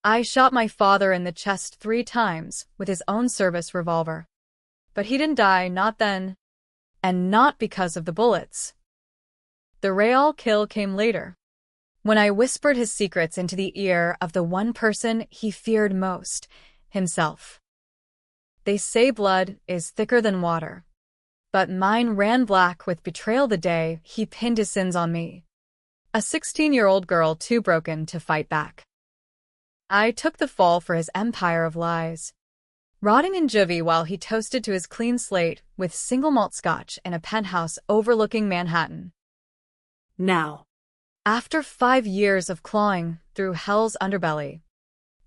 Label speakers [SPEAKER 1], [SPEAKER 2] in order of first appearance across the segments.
[SPEAKER 1] I shot my father in the chest 3 times with his own service revolver. But he didn't die, not then. And not because of the bullets. The real kill came later, when I whispered his secrets into the ear of the one person he feared most, himself. They say blood is thicker than water, but mine ran black with betrayal the day he pinned his sins on me. A 16-year-old girl too broken to fight back. I took the fall for his empire of lies, rotting in juvie while he toasted to his clean slate with single malt scotch in a penthouse overlooking Manhattan.
[SPEAKER 2] Now,
[SPEAKER 1] after 5 years of clawing through hell's underbelly,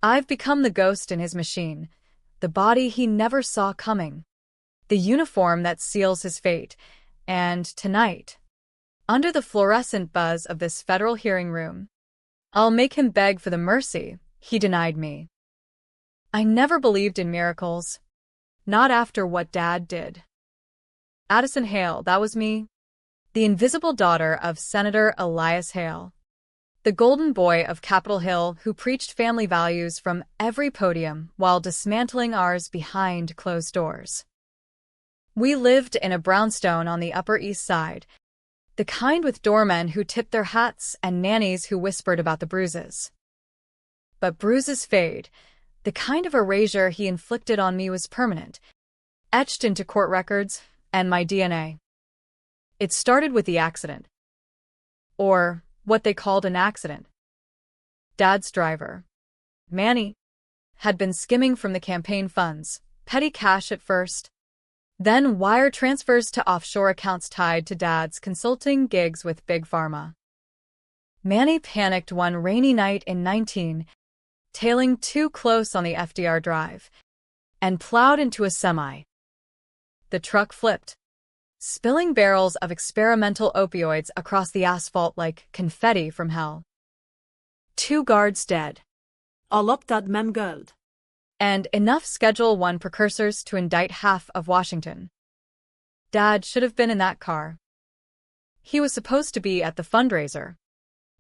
[SPEAKER 1] I've become the ghost in his machine, the body he never saw coming, the uniform that seals his fate, and tonight, under the fluorescent buzz of this federal hearing room, I'll make him beg for the mercy he denied me. I never believed in miracles, not after what Dad did. Addison Hale, that was me, the invisible daughter of Senator Elias Hale, the golden boy of Capitol Hill who preached family values from every podium while dismantling ours behind closed doors. We lived in a brownstone on the Upper East Side, the kind with doormen who tipped their hats and nannies who whispered about the bruises. But bruises fade. The kind of erasure he inflicted on me was permanent, etched into court records and my DNA. It started with the accident. Or what they called an accident. Dad's driver, Manny, had been skimming from the campaign funds, petty cash at first, then wire transfers to offshore accounts tied to Dad's consulting gigs with Big Pharma. Manny panicked one rainy night in 19, tailing too close on the FDR drive, and plowed into a semi. The truck flipped, spilling barrels of experimental opioids across the asphalt like confetti from hell. 2 guards dead.
[SPEAKER 2] all up that mem gold.
[SPEAKER 1] And enough Schedule 1 precursors to indict half of Washington. Dad should have been in that car. He was supposed to be at the fundraiser.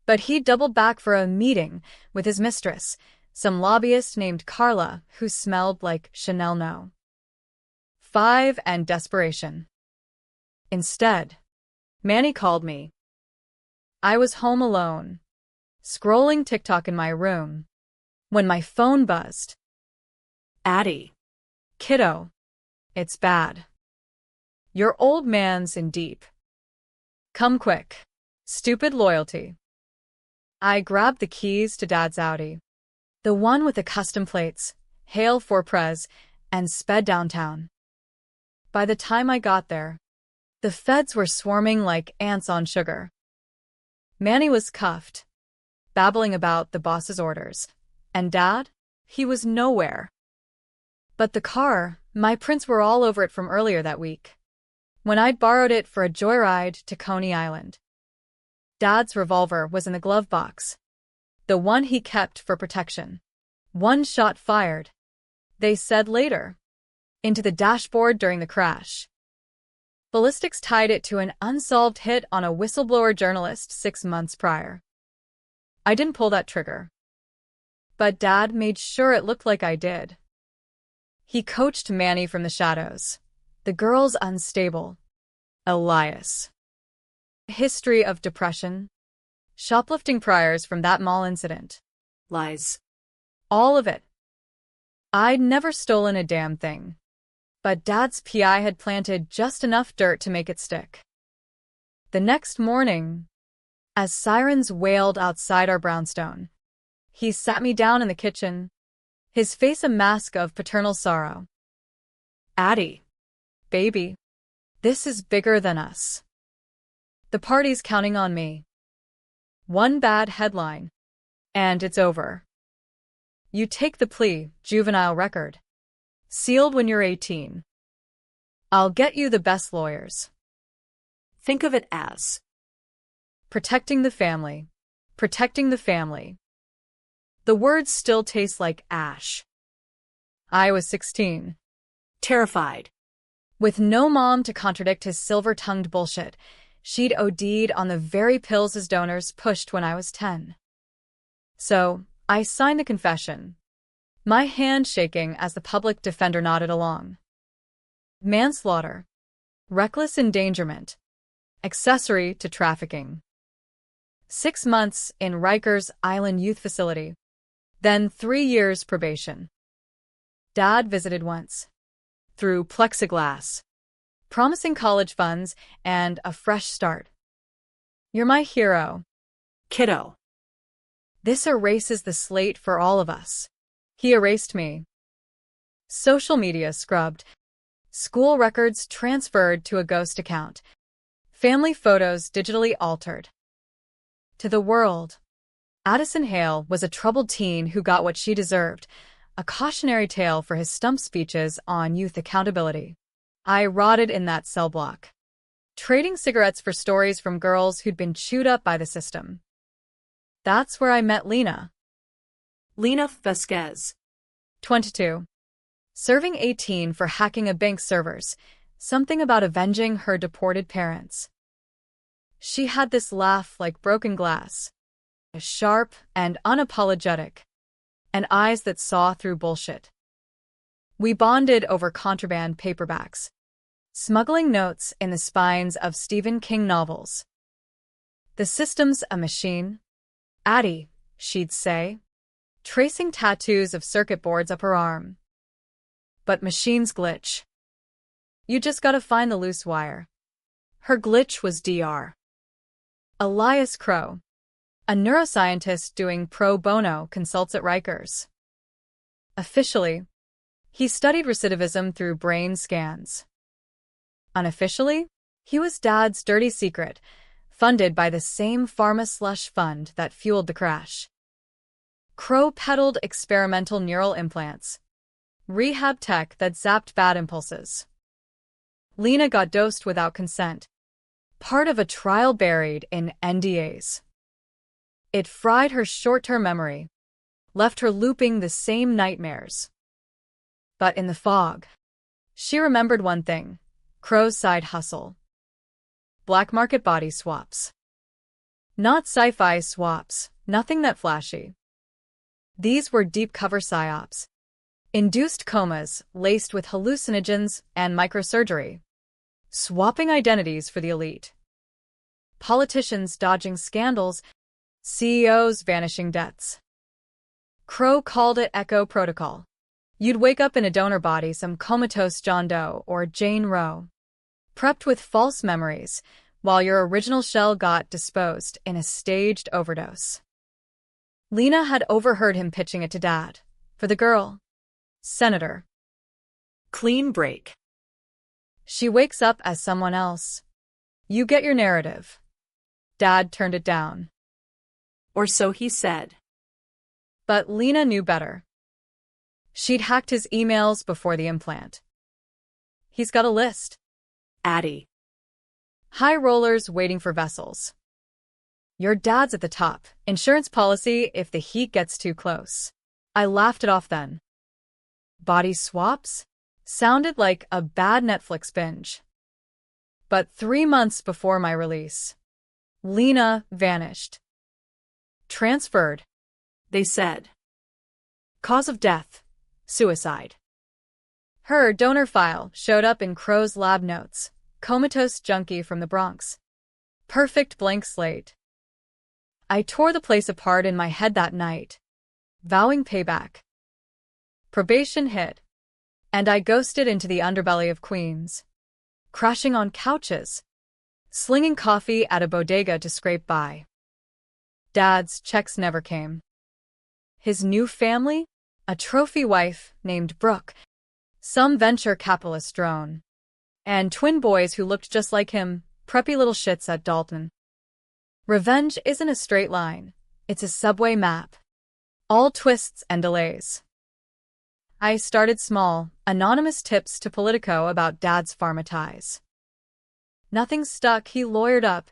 [SPEAKER 1] But he doubled back for a meeting with his mistress, some lobbyist named Carla who smelled like Chanel No. 5 and desperation. Instead, Manny called me. I was home alone, scrolling TikTok in my room, when my phone buzzed.
[SPEAKER 2] Addie.
[SPEAKER 1] Kiddo, it's bad. Your old man's in deep. Come quick. Stupid loyalty. I grabbed the keys to Dad's Audi, the one with the custom plates, Hail for Prez, and sped downtown. By the time I got there, the feds were swarming like ants on sugar. Manny was cuffed, babbling about the boss's orders, and Dad, he was nowhere. But the car, my prints were all over it from earlier that week, when I'd borrowed it for a joyride to Coney Island. Dad's revolver was in the glove box, the one he kept for protection. 1 shot fired, they said later, into the dashboard during the crash. Ballistics tied it to an unsolved hit on a whistleblower journalist 6 months prior. I didn't pull that trigger. But Dad made sure it looked like I did. He coached Manny from the shadows. The girl's unstable. Elias. History of depression. Shoplifting priors from that mall incident.
[SPEAKER 2] Lies.
[SPEAKER 1] All of it. I'd never stolen a damn thing. But Dad's PI had planted just enough dirt to make it stick. The next morning, as sirens wailed outside our brownstone, he sat me down in the kitchen, his face a mask of paternal sorrow. Addie, baby, this is bigger than us. The party's counting on me. 1 bad headline, and it's over. You take the plea, juvenile record. Sealed when you're 18. I'll get you the best lawyers.
[SPEAKER 2] Think of it as
[SPEAKER 1] protecting the family. Protecting the family. The words still taste like ash. I was 16.
[SPEAKER 2] terrified.
[SPEAKER 1] With no mom to contradict his silver-tongued bullshit, she'd OD'd on the very pills his donors pushed when I was 10. So, I signed the confession, my hand shaking as the public defender nodded along. Manslaughter, reckless endangerment, accessory to trafficking. 6 months in Rikers Island Youth Facility, then 3 years probation. Dad visited once, through plexiglass, promising college funds and a fresh start. You're my hero,
[SPEAKER 2] Kiddo.
[SPEAKER 1] this erases the slate for all of us. He erased me. Social media scrubbed. School records transferred to a ghost account. Family photos digitally altered. To the world, Addison Hale was a troubled teen who got what she deserved, a cautionary tale for his stump speeches on youth accountability. I rotted in that cell block, trading cigarettes for stories from girls who'd been chewed up by the system. That's where I met Lena.
[SPEAKER 2] Lena Vasquez.
[SPEAKER 1] 22. Serving 18 for hacking a bank's servers, something about avenging her deported parents. She had this laugh like broken glass, sharp and unapologetic, and eyes that saw through bullshit. We bonded over contraband paperbacks, smuggling notes in the spines of Stephen King novels. The system's a machine, Addie, she'd say, tracing tattoos of circuit boards up her arm. But machines glitch. You just gotta find the loose wire. Her glitch was Dr. Elias Crow, a neuroscientist doing pro bono consults at Rikers. Officially, he studied recidivism through brain scans. Unofficially, he was Dad's dirty secret, funded by the same pharma slush fund that fueled the crash. Crow peddled experimental neural implants, rehab tech that zapped bad impulses. Lena got dosed without consent, part of a trial buried in NDAs. It fried her short-term memory, left her looping the same nightmares. But in the fog, she remembered one thing: Crow's side hustle. Black market body swaps. Not sci-fi swaps, nothing that flashy. These were deep cover psyops. Induced comas laced with hallucinogens and microsurgery. Swapping identities for the elite. Politicians dodging scandals, CEOs vanishing debts. Crow called it Echo Protocol. You'd wake up in a donor body, some comatose John Doe or Jane Roe, prepped with false memories, while your original shell got disposed in a staged overdose. Lena had overheard him pitching it to Dad. For the girl, Senator.
[SPEAKER 2] Clean break.
[SPEAKER 1] She wakes up as someone else. You get your narrative. Dad turned it down.
[SPEAKER 2] Or so he said.
[SPEAKER 1] But Lena knew better. She'd hacked his emails before the implant. He's got a list.
[SPEAKER 2] Addie.
[SPEAKER 1] High rollers waiting for vessels. Your dad's at the top. Insurance policy if the heat gets too close. I laughed it off then. Body swaps? Sounded like a bad Netflix binge. But 3 months before my release, Lena vanished. Transferred,
[SPEAKER 2] They said.
[SPEAKER 1] cause of death, suicide. Her donor file showed up in Crow's lab notes, comatose junkie from the Bronx. Perfect blank slate. I tore the place apart in my head that night, vowing payback. Probation hit, and I ghosted into the underbelly of Queens, crashing on couches, slinging coffee at a bodega to scrape by. Dad's checks never came. His new family? A trophy wife named Brooke, some venture capitalist drone, and twin boys who looked just like him, preppy little shits at Dalton. Revenge isn't a straight line, it's a subway map. All twists and delays. I started small, anonymous tips to Politico about Dad's pharma ties. Nothing stuck. He lawyered up,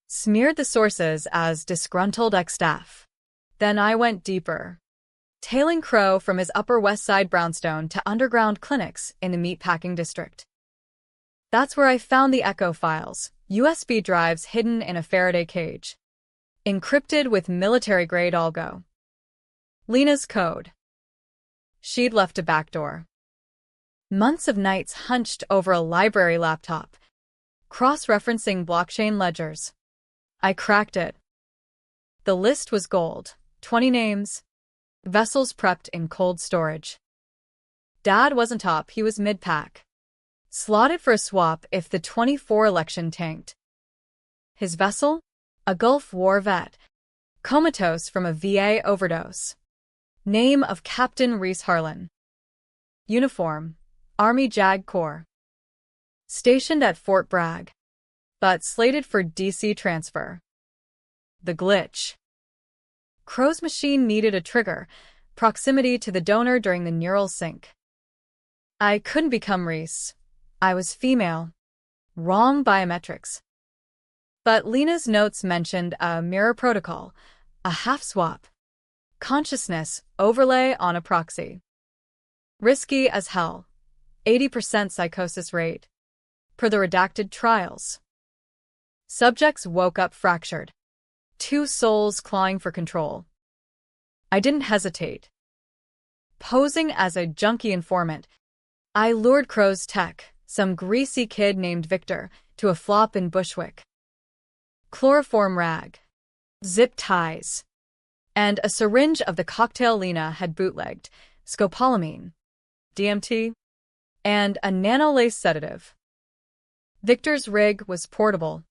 [SPEAKER 1] smeared the sources as disgruntled ex-staff. Then I went deeper, tailing Crow from his Upper West Side brownstone to underground clinics in the meatpacking district. That's where I found the Echo files, USB drives hidden in a Faraday cage, encrypted with military-grade algo. Lena's code. She'd left a backdoor. Months of nights hunched over a library laptop, cross-referencing blockchain ledgers. I cracked it. The list was gold, 20 names, vessels prepped in cold storage. Dad wasn't top, he was mid-pack. Slotted for a swap if the 24 election tanked. His vessel? A Gulf War vet, comatose from a VA overdose. Name of Captain Reese Harlan. Uniform, Army JAG Corps. Stationed at Fort Bragg, but slated for DC transfer. The glitch. Crow's machine needed a trigger, proximity to the donor during the neural sync. I couldn't become Reese. I was female. Wrong biometrics. But Lena's notes mentioned a mirror protocol, a half swap. Consciousness overlay on a proxy. Risky as hell. 80% psychosis rate. Per the redacted trials. Subjects woke up fractured. Two souls clawing for control. I didn't hesitate. Posing as a junkie informant, I lured Crow's tech, some greasy kid named Victor, to a flop in Bushwick. Chloroform rag, zip ties, and a syringe of the cocktail Lena had bootlegged, scopolamine, DMT, and a nanolace sedative. Victor's rig was portable,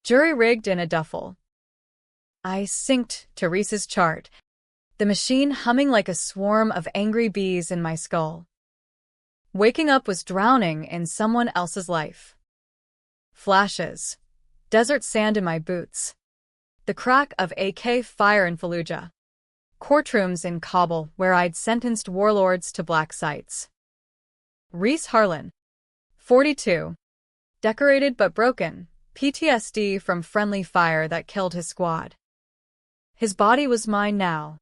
[SPEAKER 1] jury-rigged in a duffel. I synced to Reese's chart, the machine humming like a swarm of angry bees in my skull. Waking up was drowning in someone else's life. Flashes. Desert sand in my boots. The crack of AK fire in Fallujah. Courtrooms in Kabul where I'd sentenced warlords to black sites. Reese Harlan. 42. Decorated but broken. PTSD from friendly fire that killed his squad. His body was mine now.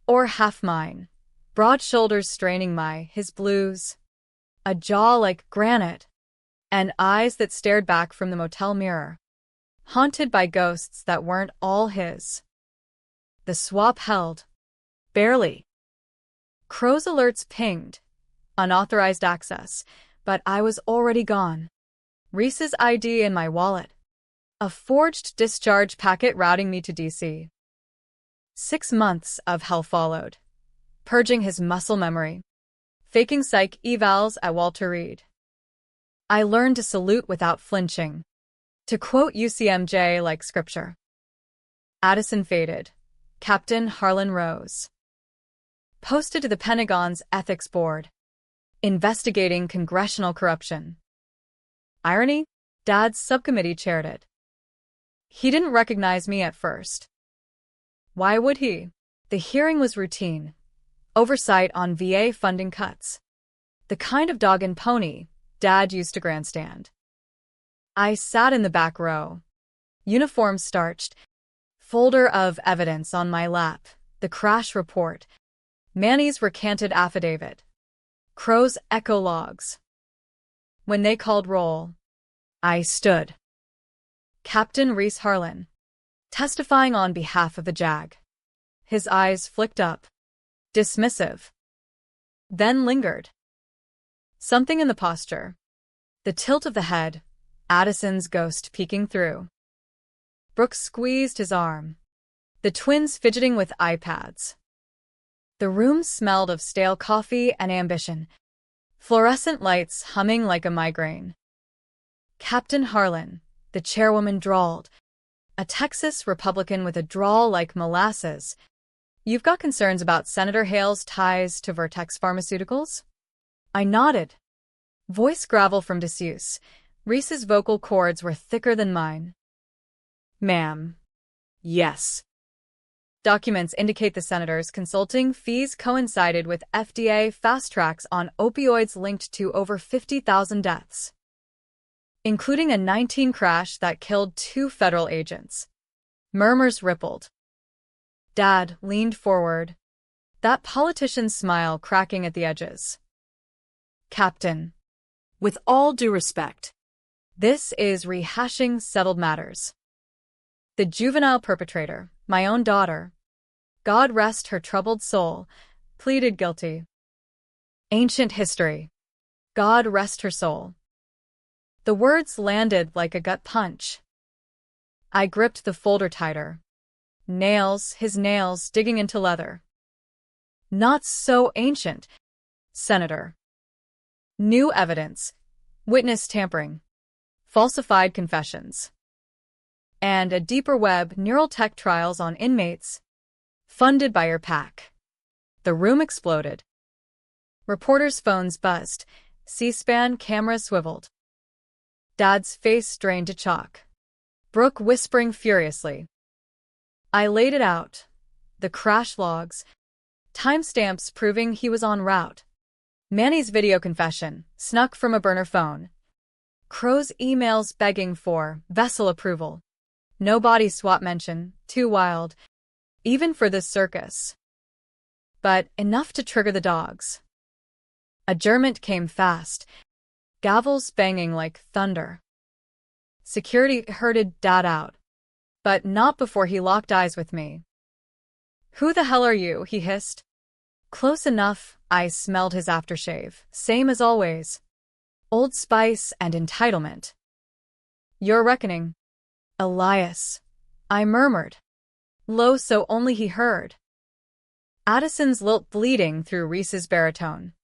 [SPEAKER 1] Or half mine. Broad shoulders straining his blues. A jaw like granite. And eyes that stared back from the motel mirror. Haunted by ghosts that weren't all his. The swap held. Barely. Crow's alerts pinged. Unauthorized access, but I was already gone. Reese's ID in my wallet. A forged discharge packet routing me to DC. 6 months of hell followed. Purging his muscle memory. Faking psych evals at Walter Reed. I learned to salute without flinching. To quote UCMJ like scripture. Addison faded. Captain Harlan rose. Posted to the Pentagon's ethics board. Investigating congressional corruption. Irony? Dad's subcommittee chaired it. He didn't recognize me at first. Why would he? The hearing was routine. Oversight on VA funding cuts. The kind of dog and pony Dad used to grandstand. I sat in the back row. Uniform starched. Folder of evidence on my lap. The crash report. Manny's recanted affidavit. Crow's echo logs. When they called roll, I stood. Captain Reese Harlan. Testifying on behalf of the JAG. His eyes flicked up. Dismissive. Then lingered. Something in the posture. The tilt of the head. Addison's ghost peeking through. Brooks squeezed his arm. The twins fidgeting with iPads. The room smelled of stale coffee and ambition. Fluorescent lights humming like a migraine. Captain Harlan, the chairwoman drawled. A Texas Republican with a drawl like molasses. You've got concerns about Senator Hale's ties to Vertex Pharmaceuticals? I nodded. Voice gravel from disuse. Reese's vocal cords were thicker than mine. Ma'am. Yes. Documents indicate the senator's consulting fees coincided with FDA fast tracks on opioids linked to over 50,000 deaths, including a 19 crash that killed 2 federal agents. Murmurs rippled. Dad leaned forward, that politician's smile cracking at the edges. Captain.
[SPEAKER 2] With all due respect.
[SPEAKER 1] This is rehashing settled matters. The juvenile perpetrator, my own daughter. God rest her troubled soul, pleaded guilty. Ancient history. God rest her soul. The words landed like a gut punch. I gripped the folder tighter. His nails digging into leather. Not so ancient, Senator. New evidence. Witness tampering. Falsified confessions. And a deeper web neural tech trials on inmates. Funded by your pack. The room exploded. Reporters' phones buzzed. C-SPAN cameras swiveled. Dad's face drained to chalk. Brooke whispering furiously. I laid it out. The crash logs. Timestamps proving he was en route. Manny's video confession, snuck from a burner phone. Crow's emails begging for vessel approval. No body swap mention, too wild. Even for this circus. But enough to trigger the dogs. Adjournment came fast. Gavels banging like thunder. Security herded Dad out. But not before he locked eyes with me. Who the hell are you? He hissed. Close enough, I smelled his aftershave, same as always. Old Spice and entitlement. Your reckoning. Elias. I murmured. Low so only he heard. Addison's lilt bleeding through Reese's baritone.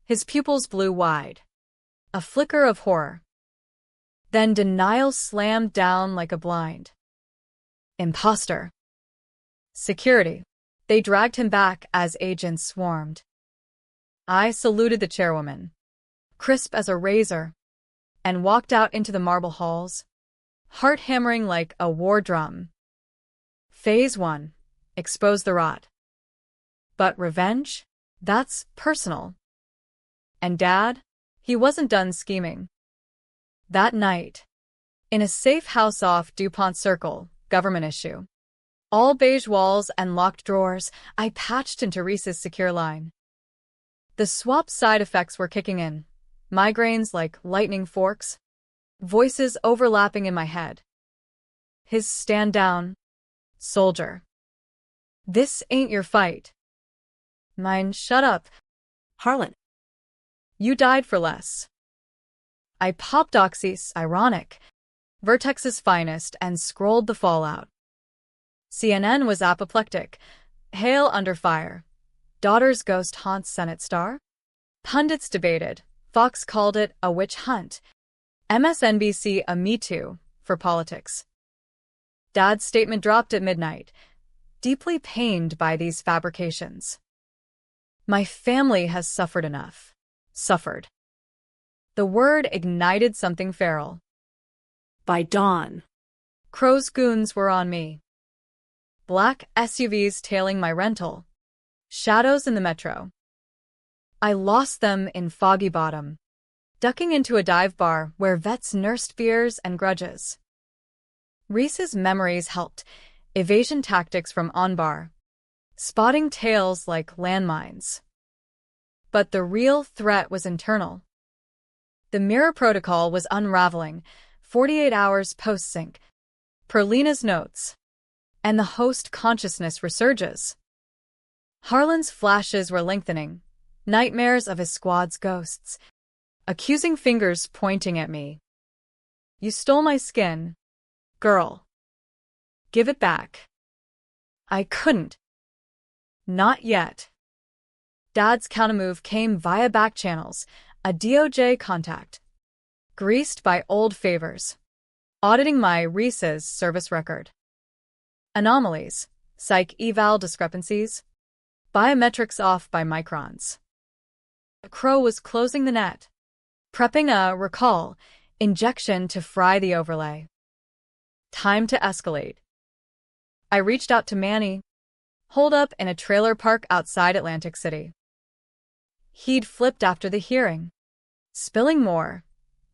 [SPEAKER 1] His pupils blew wide. A flicker of horror. Then denial slammed down like a blind. Imposter. Security. They dragged him back as agents swarmed. I saluted the chairwoman, crisp as a razor, and walked out into the marble halls, heart hammering like a war drum. Phase 1. Expose the rot. But revenge? That's personal. And Dad? He wasn't done scheming. That night, in a safe house off DuPont Circle, government issue. All beige walls and locked drawers, I patched into Reese's secure line. The swap side effects were kicking in. Migraines like lightning forks. Voices overlapping in my head. His stand down. Soldier. This ain't your fight. Mine, shut up.
[SPEAKER 2] Harlan.
[SPEAKER 1] You died for less. I popped Oxy's, ironic. Vertex's finest, and scrolled the fallout. CNN was apoplectic. Hail under fire. Daughter's ghost haunts Senate star? Pundits debated. Fox called it a witch hunt. MSNBC a Me Too for politics. Dad's statement dropped at midnight, deeply pained by these fabrications. My family has suffered enough. Suffered. The word ignited something feral.
[SPEAKER 2] By dawn.
[SPEAKER 1] Crow's goons were on me. Black SUVs tailing my rental. Shadows in the metro. I lost them in Foggy Bottom, ducking into a dive bar where vets nursed fears and grudges. Reese's memories helped. Evasion tactics from on-bar. Spotting tails like landmines. But the real threat was internal. The mirror protocol was unraveling, 48 hours post-sync. Perlina's notes. And the host consciousness resurges. Harlan's flashes were lengthening, nightmares of his squad's ghosts, accusing fingers pointing at me. You stole my skin, girl. Give it back. I couldn't. Not yet. Dad's countermove came via back channels, a DOJ contact. Greased by old favors. Auditing my Reese's service record. Anomalies, psych eval discrepancies, biometrics off by microns. Crow was closing the net, prepping a recall injection to fry the overlay. Time to escalate. I reached out to Manny, holed up in a trailer park outside Atlantic City. He'd flipped after the hearing, spilling more.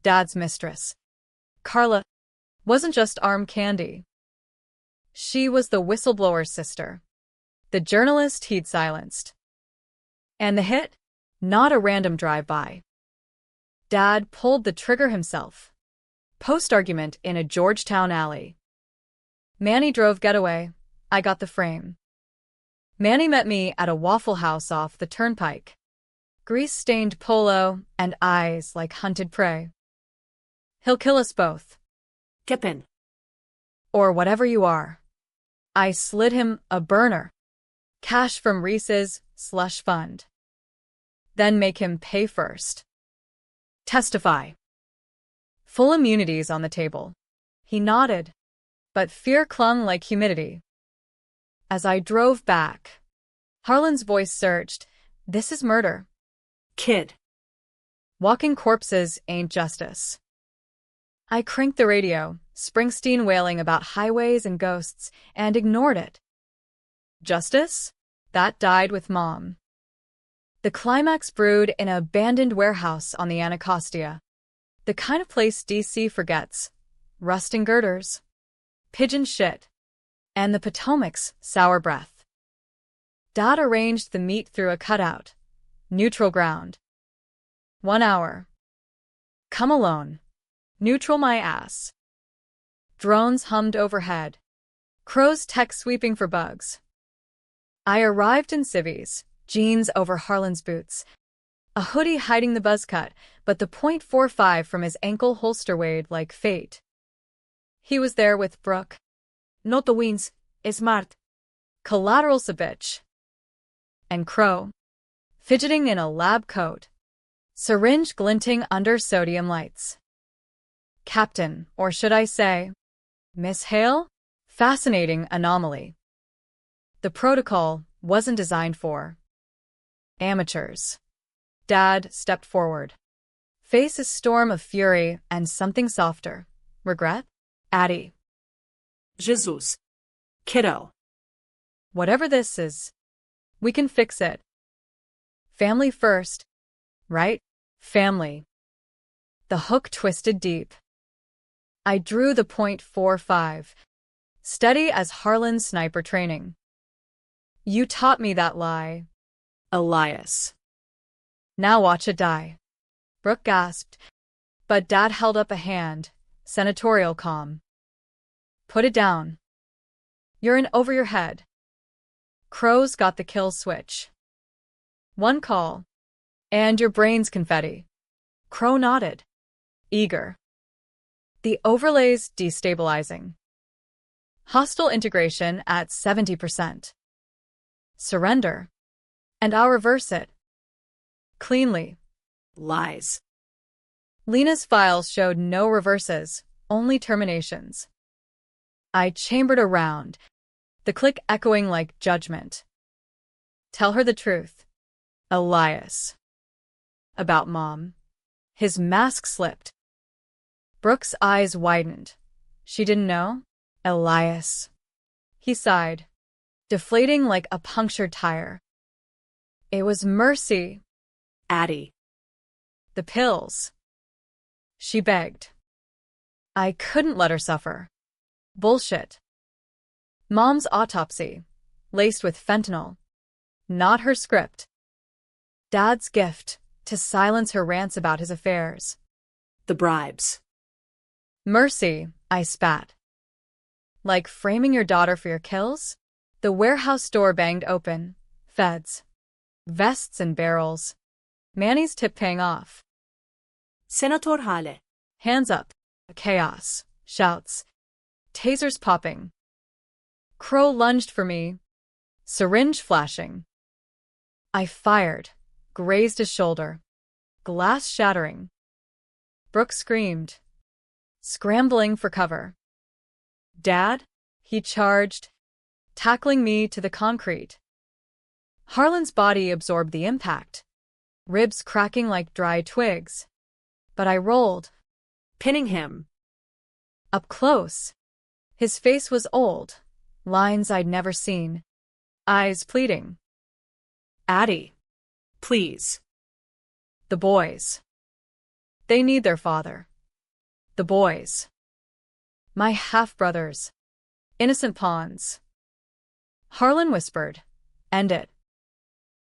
[SPEAKER 1] Dad's mistress, Carla, wasn't just arm candy. She was the whistleblower's sister, the journalist he'd silenced. And the hit? Not a random drive-by. Dad pulled the trigger himself. Post-argument in a Georgetown alley. Manny drove getaway. I got the frame. Manny met me at a Waffle House off the turnpike. Grease-stained polo and eyes like hunted prey. He'll kill us both.
[SPEAKER 2] Kippen.
[SPEAKER 1] Or whatever you are. I slid him a burner. Cash from Reese's slush fund. Then make him pay first. Testify. Full immunities on the table. He nodded, but fear clung like humidity. As I drove back, Harlan's voice surged. This is murder.
[SPEAKER 2] Kid.
[SPEAKER 1] Walking corpses ain't justice. I cranked the radio, Springsteen wailing about highways and ghosts, and ignored it. Justice? That died with Mom. The climax brewed in an abandoned warehouse on the Anacostia. The kind of place DC forgets. Rusting girders. Pigeon shit. And the Potomac's sour breath. Dad arranged the meat through a cutout. Neutral ground. 1 hour. Come alone. Neutral my ass. Drones hummed overhead. Crows tech sweeping for bugs. I arrived in civvies, jeans over Harlan's boots. A hoodie hiding the buzz cut, but the .45 from his ankle holster weighed like fate. He was there with Brooke. Not the wins, smart. Collateral's a bitch. And Crow. Fidgeting in a lab coat. Syringe glinting under sodium lights. Captain, or should I say, Miss Hale? Fascinating anomaly. The protocol wasn't designed for amateurs. Dad stepped forward. Face a storm of fury and something softer. Regret? Addie.
[SPEAKER 2] Jesus. Kiddo.
[SPEAKER 1] Whatever this is, we can fix it. Family first. Right? Family. The hook twisted deep. I drew the .45. Steady as Harlan's sniper training. You taught me that lie.
[SPEAKER 2] Elias.
[SPEAKER 1] Now watch it die. Brooke gasped, but Dad held up a hand, senatorial calm. Put it down. You're in over your head. Crow's got the kill switch. One call, and your brain's confetti. Crow nodded, eager. The overlay's destabilizing. Hostile integration at 70%. Surrender. And I'll reverse it. Cleanly.
[SPEAKER 2] Lies.
[SPEAKER 1] Lena's files showed no reverses, only terminations. I chambered around, the click echoing like judgment. Tell her the truth. Elias. About Mom. His mask slipped. Brooke's eyes widened. She didn't know? Elias. He sighed, deflating like a punctured tire. It was mercy.
[SPEAKER 2] Addie.
[SPEAKER 1] The pills. She begged. I couldn't let her suffer. Bullshit. Mom's autopsy, laced with fentanyl. Not her script. Dad's gift, to silence her rants about his affairs.
[SPEAKER 2] The bribes.
[SPEAKER 1] Mercy, I spat. Like framing your daughter for your kills? The warehouse door banged open. Feds. Vests and barrels. Manny's tip paying off.
[SPEAKER 2] Senator Hale.
[SPEAKER 1] Hands up. Chaos. Shouts. Tasers popping. Crow lunged for me. Syringe flashing. I fired. Grazed his shoulder. Glass shattering. Brooke screamed. Scrambling for cover. Dad? He charged, tackling me to the concrete. Harlan's body absorbed the impact, ribs cracking like dry twigs. But I rolled,
[SPEAKER 2] Pinning him.
[SPEAKER 1] up close. His face was old, lines I'd never seen, eyes pleading. Addie.
[SPEAKER 2] Please.
[SPEAKER 1] The boys. They need their father. The boys. My half-brothers. Innocent pawns. Harlan whispered, End it.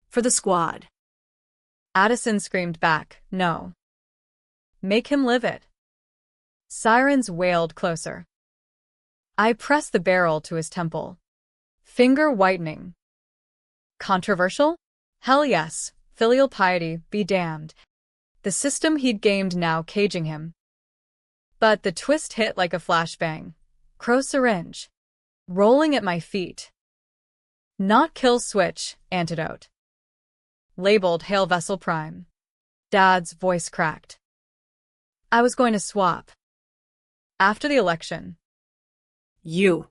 [SPEAKER 2] For the squad.
[SPEAKER 1] Addison screamed back, No. Make him live it. Sirens wailed closer. I pressed the barrel to his temple. Finger whitening. Controversial? Hell yes. Filial piety be damned. The system he'd gamed now caging him. But the twist hit like a flashbang. Crow syringe. Rolling at my feet. Not kill switch, antidote. Labeled Hail Vessel Prime. Dad's voice cracked. I was going to swap. After the election.
[SPEAKER 2] You.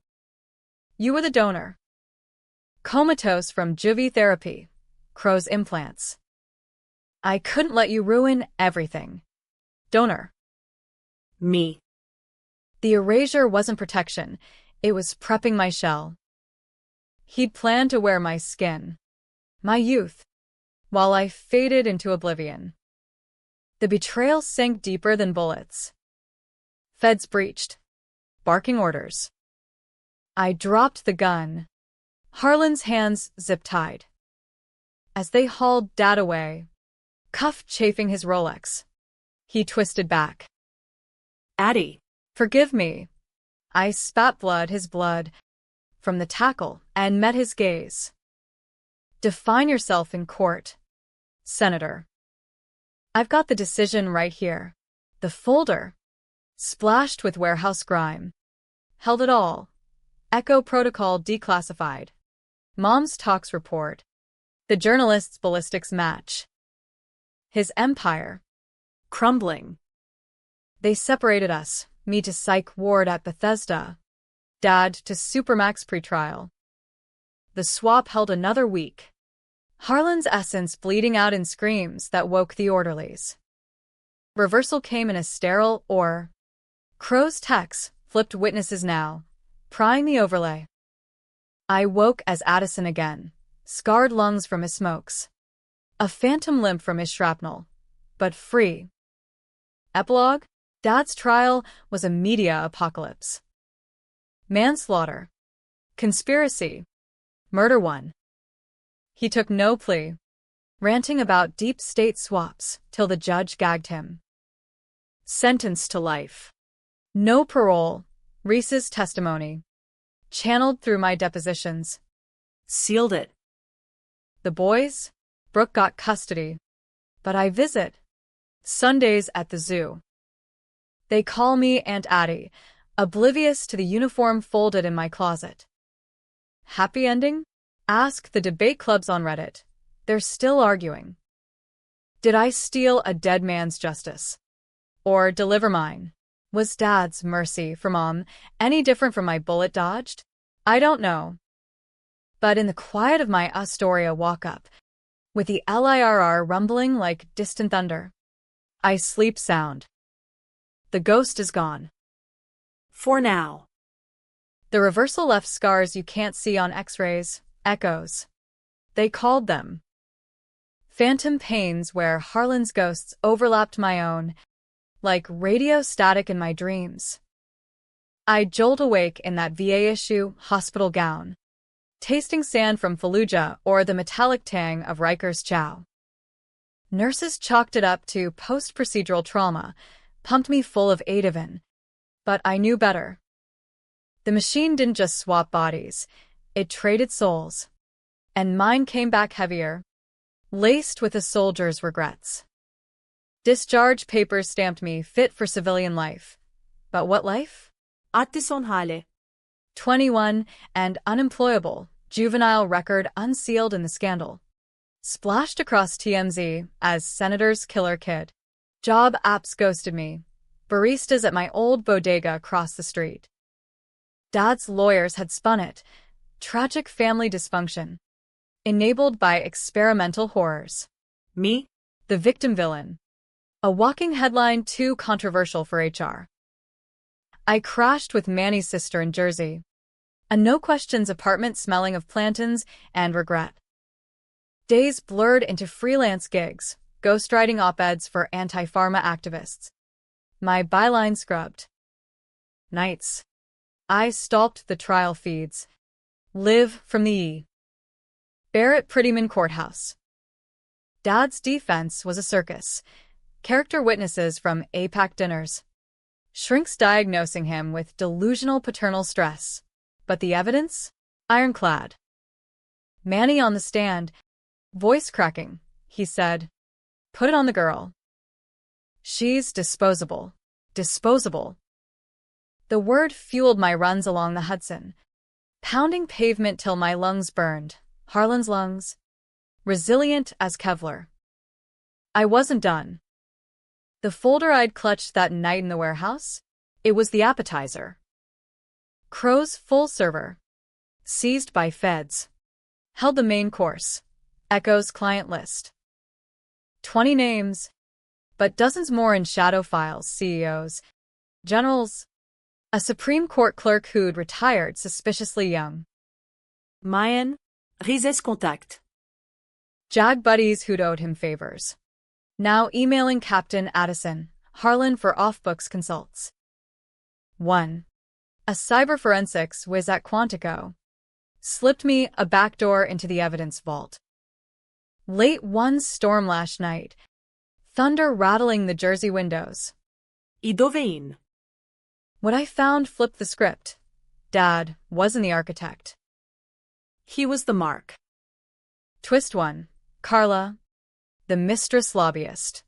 [SPEAKER 1] You were the donor. Comatose from juvie therapy. Crow's implants. I couldn't let you ruin everything. Donor.
[SPEAKER 2] Me.
[SPEAKER 1] The erasure wasn't protection. It was prepping my shell. He'd planned to wear my skin. My youth. While I faded into oblivion. The betrayal sank deeper than bullets. Feds breached. Barking orders. I dropped the gun. Harlan's hands zip-tied. As they hauled Dad away, cuff chafing his Rolex, he twisted back.
[SPEAKER 2] Addie.
[SPEAKER 1] Forgive me. I spat his blood, from the tackle and met his gaze. Define yourself in court, Senator. I've got the decision right here. The folder, splashed with warehouse grime, held it all. Echo protocol declassified. Mom's talks report. The journalist's ballistics match. His empire.
[SPEAKER 2] Crumbling.
[SPEAKER 1] They separated us, me to psych ward at Bethesda. Dad to Supermax pretrial. The swap held another week. Harlan's essence bleeding out in screams that woke the orderlies. Reversal came in a sterile or. Crow's techs flipped witnesses now, prying the overlay. I woke as Addison again, scarred lungs from his smokes. A phantom limp from his shrapnel, but free. Epilogue? Dad's trial was a media apocalypse. Manslaughter. Conspiracy. Murder one. He took no plea, ranting about deep state swaps till the judge gagged him. Sentenced to life. No parole. Reese's testimony. Channeled through my depositions.
[SPEAKER 2] Sealed it.
[SPEAKER 1] The boys? Brooke got custody. But I visit. Sundays at the zoo. They call me Aunt Addie, oblivious to the uniform folded in my closet. Happy ending? Ask the debate clubs on Reddit. They're still arguing. Did I steal a dead man's justice? Or deliver mine? Was Dad's mercy for Mom any different from my bullet dodged? I don't know. But in the quiet of my Astoria walk-up, with the LIRR rumbling like distant thunder, I sleep sound. The ghost is gone.
[SPEAKER 2] For now.
[SPEAKER 1] The reversal left scars you can't see on X-rays, echoes. They called them. Phantom pains where Harlan's ghosts overlapped my own, like radio static in my dreams. I jolt awake in that VA-issue hospital gown, tasting sand from Fallujah or the metallic tang of Riker's chow. Nurses chalked it up to post-procedural trauma, pumped me full of Ativan, but I knew better. The machine didn't just swap bodies, it traded souls. And mine came back heavier, laced with a soldier's regrets. Discharge papers stamped me fit for civilian life. But what life?
[SPEAKER 2] Addison Hale.
[SPEAKER 1] 21 and unemployable, juvenile record unsealed in the scandal. Splashed across TMZ as Senator's killer kid. Job apps ghosted me. Baristas at my old bodega across the street. Dad's lawyers had spun it. Tragic family dysfunction. Enabled by experimental horrors.
[SPEAKER 2] Me?
[SPEAKER 1] The victim villain. A walking headline too controversial for HR. I crashed with Manny's sister in Jersey. A no-questions apartment smelling of plantains and regret. Days blurred into freelance gigs, ghostwriting op-eds for anti-pharma activists. My byline scrubbed. Nights. I stalked the trial feeds. Live from the E. Barrett Prettyman Courthouse. Dad's defense was a circus. Character witnesses from APAC dinners. Shrinks diagnosing him with delusional paternal stress. But the evidence? Ironclad. Manny on the stand. Voice cracking, he said. Put it on the girl. She's disposable. Disposable. The word fueled my runs along the Hudson, pounding pavement till my lungs burned. Harlan's lungs. Resilient as Kevlar. I wasn't done. The folder I'd clutched that night in the warehouse? It was the appetizer. Crow's full server. Seized by feds. Held the main course. Echo's client list. 20 names. But dozens more in shadow files, CEOs, generals, a Supreme Court clerk who'd retired suspiciously young.
[SPEAKER 2] Mayan, Rises contact.
[SPEAKER 1] Jag buddies who'd owed him favors. Now emailing Captain Addison, Harlan for off-books consults. 1. A cyber forensics whiz at Quantico. Slipped me a backdoor into the evidence vault. Late one storm last night. Thunder rattling the Jersey windows.
[SPEAKER 2] I dove in?
[SPEAKER 1] What I found flipped the script. Dad wasn't the architect.
[SPEAKER 2] He was the mark.
[SPEAKER 1] Twist 1. Carla, the mistress lobbyist.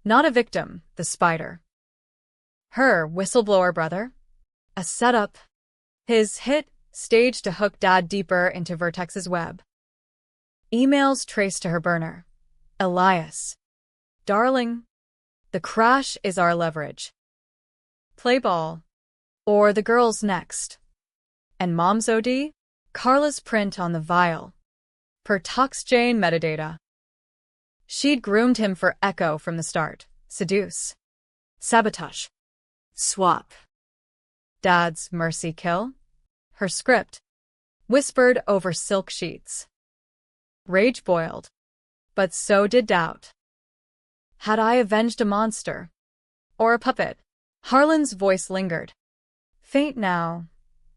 [SPEAKER 1] Not a victim, the spider. Her whistleblower brother. A setup. His hit, staged to hook Dad deeper into Vertex's web. Emails traced to her burner. Elias. Darling, the crash is our leverage. Play ball. Or the girl's next. And Mom's OD? Carla's print on the vial. Per ToxJane metadata. She'd groomed him for Echo from the start. Seduce. Sabotage.
[SPEAKER 2] Swap.
[SPEAKER 1] Dad's mercy kill. Her script. Whispered over silk sheets. Rage boiled. But so did doubt. Had I avenged a monster? Or a puppet? Harlan's voice lingered. Faint now.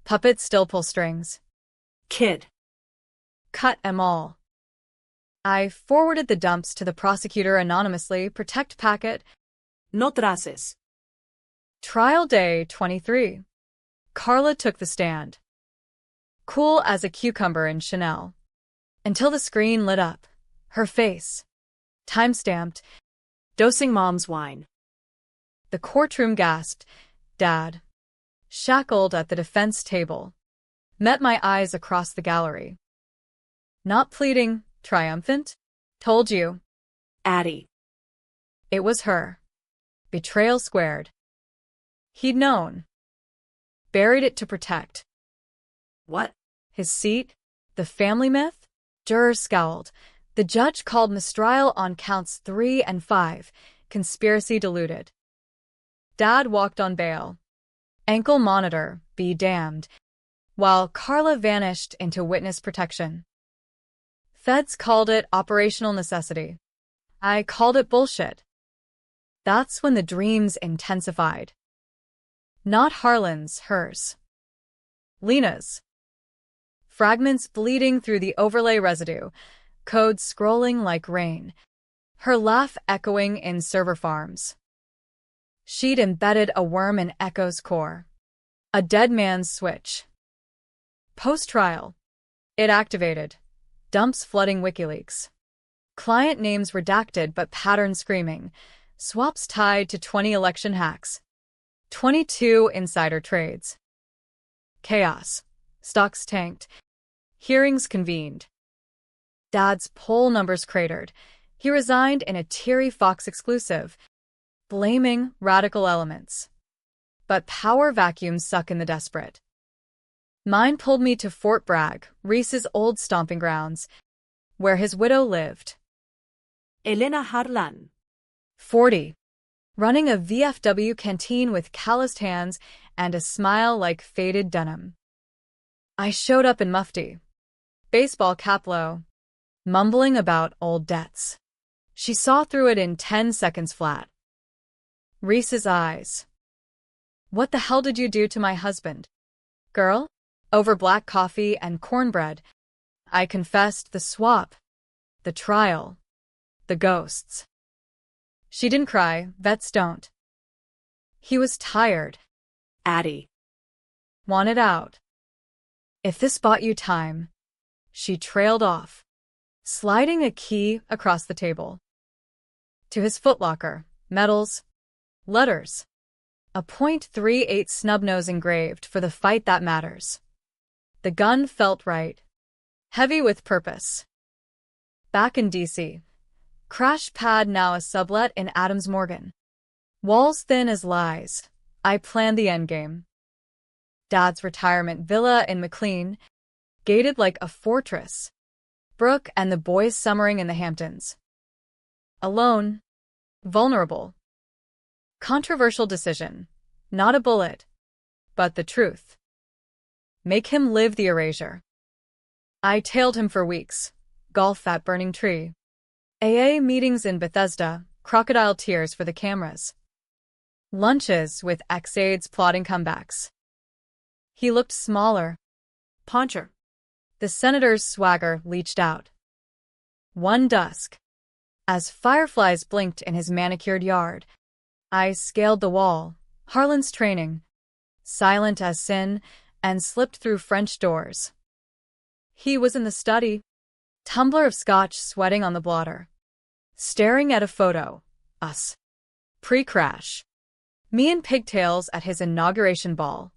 [SPEAKER 1] Puppets still pull strings.
[SPEAKER 2] Kid.
[SPEAKER 1] Cut 'em all. I forwarded the dumps to the prosecutor anonymously. Protect packet.
[SPEAKER 2] No traces.
[SPEAKER 1] Trial day 23. Carla took the stand. Cool as a cucumber in Chanel. Until the screen lit up. Her face. Time-stamped.
[SPEAKER 2] Dosing Mom's wine.
[SPEAKER 1] The courtroom gasped. Dad, shackled at the defense table, met my eyes across the gallery. Not pleading, triumphant. Told you.
[SPEAKER 2] Addie.
[SPEAKER 1] It was her. Betrayal squared. He'd known. Buried it to protect.
[SPEAKER 2] What?
[SPEAKER 1] His seat? The family myth? Jurors scowled. The judge called mistrial on counts 3 and 5, conspiracy diluted. Dad walked on bail. Ankle monitor, be damned. While Carla vanished into witness protection. Feds called it operational necessity. I called it bullshit. That's when the dreams intensified. Not Harlan's, hers. Lena's. Fragments bleeding through the overlay residue, code scrolling like rain, her laugh echoing in server farms. She'd embedded a worm in Echo's core. A dead man's switch. Post-trial. It activated. Dumps flooding WikiLeaks. Client names redacted but pattern screaming. Swaps tied to 20 election hacks. 22 insider trades. Chaos. Stocks tanked. Hearings convened. Dad's poll numbers cratered. He resigned in a teary Fox exclusive, blaming radical elements. But power vacuums suck in the desperate. Mine pulled me to Fort Bragg, Reese's old stomping grounds, where his widow lived.
[SPEAKER 2] Elena Harlan.
[SPEAKER 1] 40. Running a VFW canteen with calloused hands and a smile like faded denim. I showed up in mufti. Baseball cap low. Mumbling about old debts. She saw through it in 10 seconds flat. Reese's eyes. What the hell did you do to my husband? Girl? Over black coffee and cornbread. I confessed the swap. The trial. The ghosts. She didn't cry, vets don't. He was tired.
[SPEAKER 2] Addie.
[SPEAKER 1] Wanted out. If this bought you time, She trailed off, sliding a key across the table. To his footlocker, medals, letters. A .38 snubnose engraved for the fight that matters. The gun felt right. Heavy with purpose. Back in D.C. Crash pad now a sublet in Adams Morgan. Walls thin as lies. I planned the endgame. Dad's retirement villa in McLean, gated like a fortress. Brooke and the boys summering in the Hamptons. Alone. Vulnerable. Controversial decision. Not a bullet. But the truth. Make him live the erasure. I tailed him for weeks. Golf at Burning Tree. AA meetings in Bethesda, crocodile tears for the cameras. Lunches with ex-aides plotting comebacks. He looked smaller.
[SPEAKER 2] Pauncher.
[SPEAKER 1] The senator's swagger leached out. One dusk. As fireflies blinked in his manicured yard, I scaled the wall, Harlan's training, silent as sin, and slipped through French doors. He was in the study, tumbler of scotch sweating on the blotter, staring at a photo, us. Pre-crash. Me in pigtails at his inauguration ball.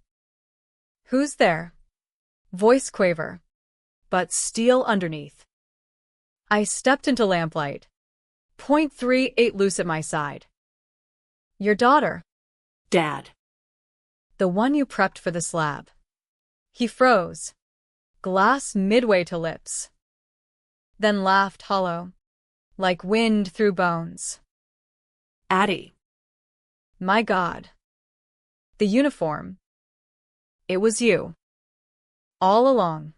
[SPEAKER 1] Who's there? Voice quaver, but steel underneath. I stepped into lamplight. .38 loose at my side. Your daughter.
[SPEAKER 2] Dad.
[SPEAKER 1] The one you prepped for the slab. He froze. Glass midway to lips. Then laughed hollow. Like wind through bones.
[SPEAKER 2] Addie.
[SPEAKER 1] My God. The uniform. It was you. All along.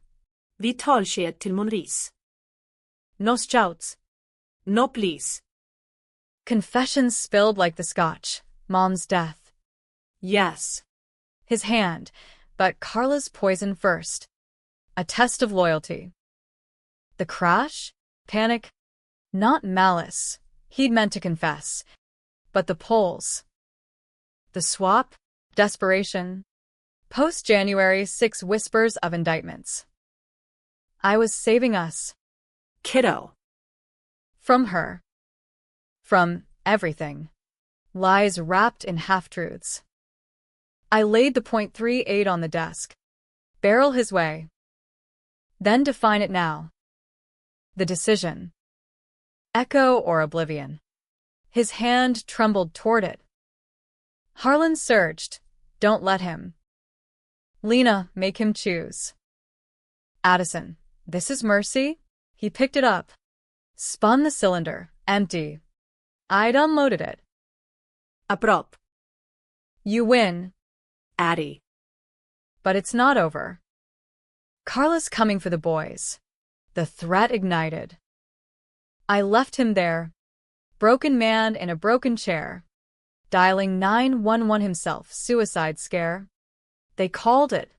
[SPEAKER 2] Vi talsked till Monris.
[SPEAKER 1] No shouts.
[SPEAKER 2] No please.
[SPEAKER 1] Confessions spilled like the scotch. Mom's death.
[SPEAKER 2] Yes.
[SPEAKER 1] His hand, but Carla's poison first. A test of loyalty. The crash? Panic? Not malice. He'd meant to confess. But the polls. The swap? Desperation. Post-January 6 whispers of indictments. I was saving us.
[SPEAKER 2] Kiddo.
[SPEAKER 1] From her. From everything. Lies wrapped in half-truths. I laid the .38 on the desk. Barrel his way. Then define it now. The decision. Echo or oblivion. His hand trembled toward it. Harlan surged. Don't let him. Lena, make him choose. Addison, this is mercy? He picked it up. Spun the cylinder, empty. I'd unloaded it.
[SPEAKER 2] Aprop.
[SPEAKER 1] You win.
[SPEAKER 2] Addie.
[SPEAKER 1] But it's not over. Carla's coming for the boys. The threat ignited. I left him there, broken man in a broken chair, dialing 911 himself, suicide scare. They called it.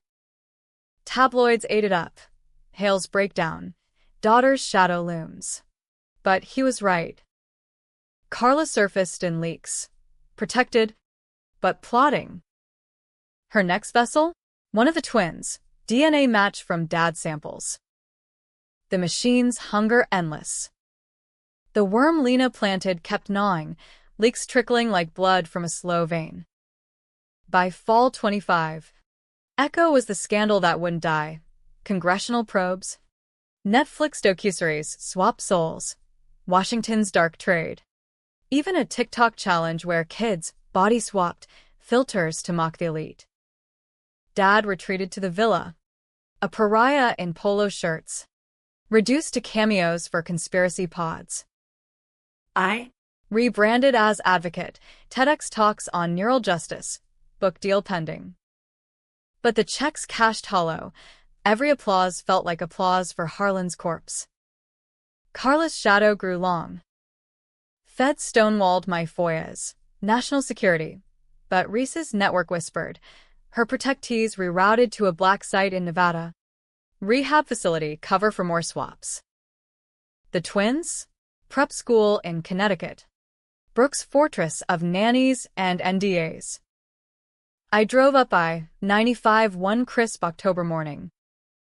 [SPEAKER 1] Tabloids ate it up. Hale's breakdown. Daughter's shadow looms. But he was right. Carla surfaced in leaks. Protected, but plotting. Her next vessel? One of the twins. DNA match from Dad's samples. The machine's hunger endless. The worm Lena planted kept gnawing, leaks trickling like blood from a slow vein. By fall 25, Echo was the scandal that wouldn't die. Congressional probes. Netflix docuseries swap souls. Washington's dark trade. Even a TikTok challenge where kids body-swapped filters to mock the elite. Dad retreated to the villa. A pariah in polo shirts. Reduced to cameos for conspiracy pods.
[SPEAKER 2] I.
[SPEAKER 1] Rebranded as advocate, TEDx talks on neural justice. Book deal pending. But the checks cashed hollow. Every applause felt like applause for Harlan's corpse. Carla's shadow grew long. Feds stonewalled my FOIAs. National security. But Reese's network whispered. Her protectees rerouted to a black site in Nevada. Rehab facility cover for more swaps. The twins? Prep school in Connecticut. Brooke's fortress of nannies and NDAs. I drove up I-95 one crisp October morning.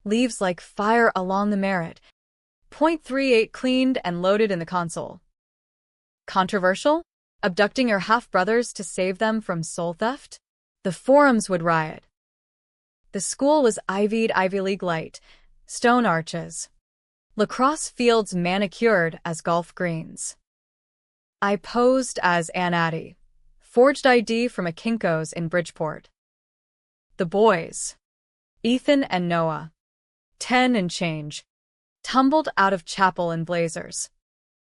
[SPEAKER 1] Leaves like fire along the merit. .38 cleaned and loaded in the console. Controversial? Abducting your half-brothers to save them from soul theft? The forums would riot. The school was ivied Ivy League light, stone arches. Lacrosse fields manicured as golf greens. I posed as Aunt Addie, forged ID from a Kinko's in Bridgeport. The boys, Ethan and Noah, 10 and change, tumbled out of chapel in blazers.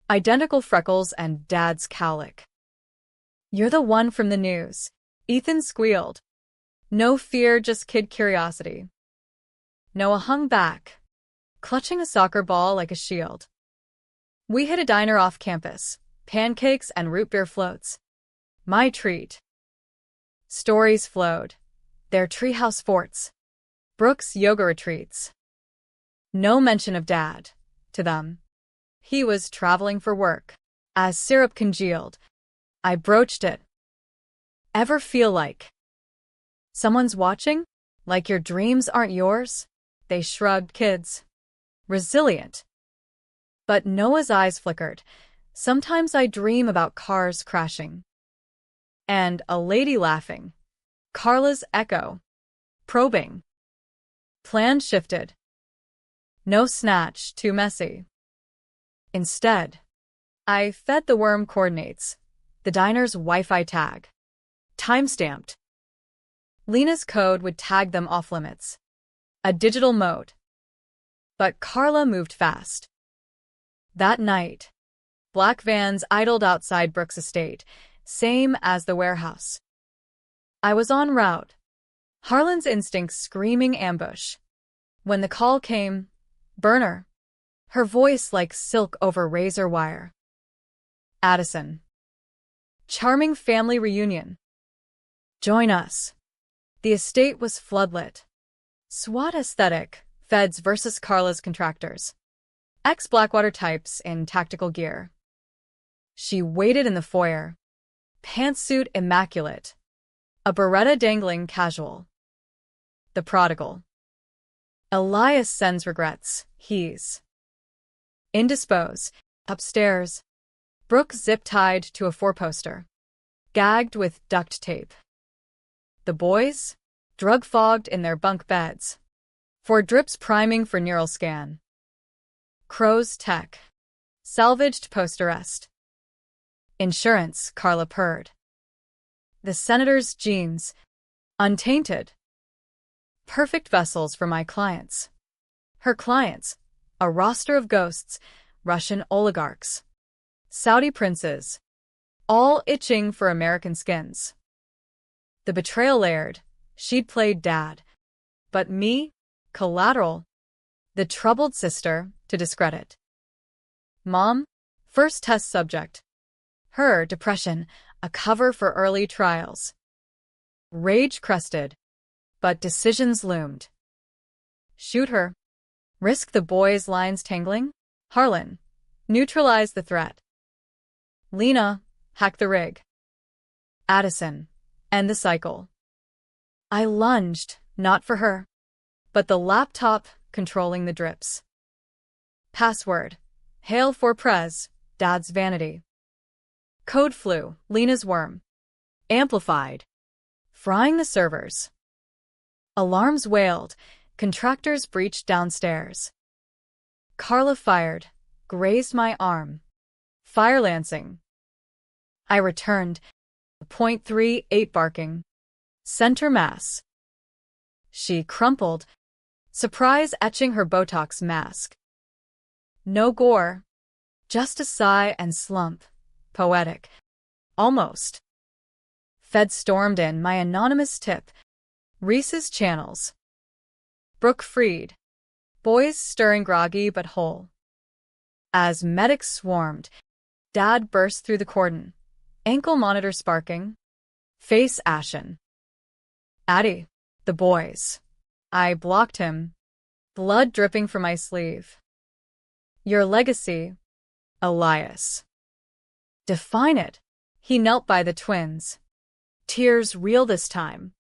[SPEAKER 1] Identical freckles and Dad's cowlick. "You're the one from the news," Ethan squealed. No fear, just kid curiosity. Noah hung back, clutching a soccer ball like a shield. We hit a diner off campus, pancakes and root beer floats. My treat. Stories flowed. Their treehouse forts. Brooks' yoga retreats. No mention of Dad, to them. He was traveling for work. As syrup congealed, I broached it. Ever feel like someone's watching? Like your dreams aren't yours? They shrugged, kids. Resilient. But Noah's eyes flickered. Sometimes I dream about cars crashing. And a lady laughing. Carla's echo. Probing. Plan shifted. No snatch, too messy. Instead, I fed the worm coordinates, the diner's Wi-Fi tag. Timestamped. Lena's code would tag them off-limits. A digital mode. But Carla moved fast. That night, black vans idled outside Brooks' estate, same as the warehouse. I was en route, Harlan's instincts screaming ambush. When the call came, burner. Her voice like silk over razor wire. Addison. Charming family reunion. Join us. The estate was floodlit. SWAT aesthetic, feds versus Carla's contractors. Ex-Blackwater types in tactical gear. She waited in the foyer. Pantsuit immaculate. A Beretta dangling casual. The prodigal. Elias sends regrets. He's indisposed. Upstairs. Brooke zip-tied to a four-poster. Gagged with duct tape. The boys? Drug-fogged in their bunk beds. 4 drips priming for neural scan. Crow's tech. Salvaged post-arrest. Insurance, Carla purred. The senator's jeans. Untainted. Perfect vessels for my clients. Her clients. A roster of ghosts. Russian oligarchs. Saudi princes. All itching for American skins. The betrayal layered. She'd played Dad. But me? Collateral. The troubled sister, to discredit. Mom? First test subject. Her, depression, a cover for early trials. Rage crested. But decisions loomed. Shoot her. Risk the boys' lines tangling? Harlan. Neutralize the threat. Lena. Hack the rig. Addison. End the cycle. I lunged, not for her, but the laptop controlling the drips. Password. Hail for Prez, Dad's vanity. Code flu, Lena's worm. Amplified. Frying the servers. Alarms wailed, contractors breached downstairs. Carla fired, grazed my arm. Fire lancing. I returned, .38 barking. Center mass. She crumpled, surprise etching her Botox mask. No gore, just a sigh and slump. Poetic. Almost. Fed stormed in, my anonymous tip. Reese's channels. Brooke freed. Boys stirring groggy but whole. As medics swarmed, Dad burst through the cordon. Ankle monitor sparking. Face ashen. Addie. The boys. I blocked him. Blood dripping from my sleeve. Your legacy, Elias. Define it. He knelt by the twins. Tears real this time.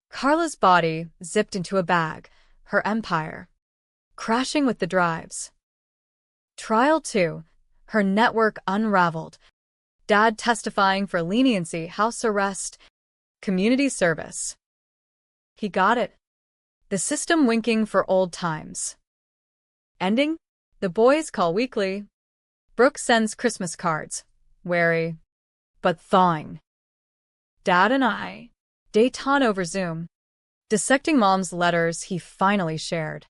[SPEAKER 1] Carla's body zipped into a bag, her empire, crashing with the drives. Trial 2, her network unraveled. Dad testifying for leniency, house arrest, community service. He got it. The system winking for old times. Ending? The boys call weekly. Brooke sends Christmas cards, wary, but thawing. Dad and I, détente over Zoom, dissecting Mom's letters he finally shared.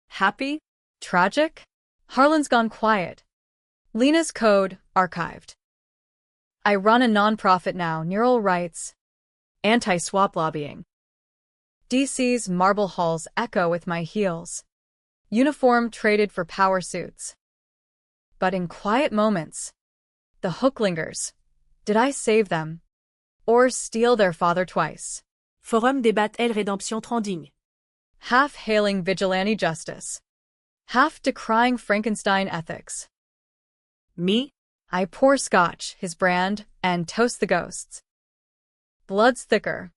[SPEAKER 1] Happy? Tragic? Harlan's gone quiet. Lena's code archived. I run a nonprofit now, neural rights, anti-swap lobbying. DC's marble halls echo with my heels. Uniform traded for power suits. But in quiet moments, the hook lingers. Did I save them? Or steal their father twice?
[SPEAKER 2] Forum débat elle rédemption trending.
[SPEAKER 1] Half hailing vigilante justice. Half decrying Frankenstein ethics.
[SPEAKER 2] Me?
[SPEAKER 1] I pour scotch, his brand, and toast the ghosts. Blood's thicker.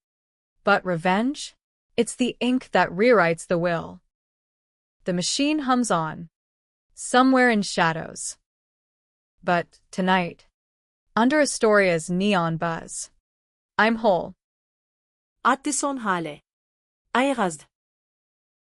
[SPEAKER 1] But revenge? It's the ink that rewrites the will. The machine hums on, somewhere in shadows. But tonight, under Astoria's neon buzz, I'm whole.
[SPEAKER 2] Attison hale. Airazd.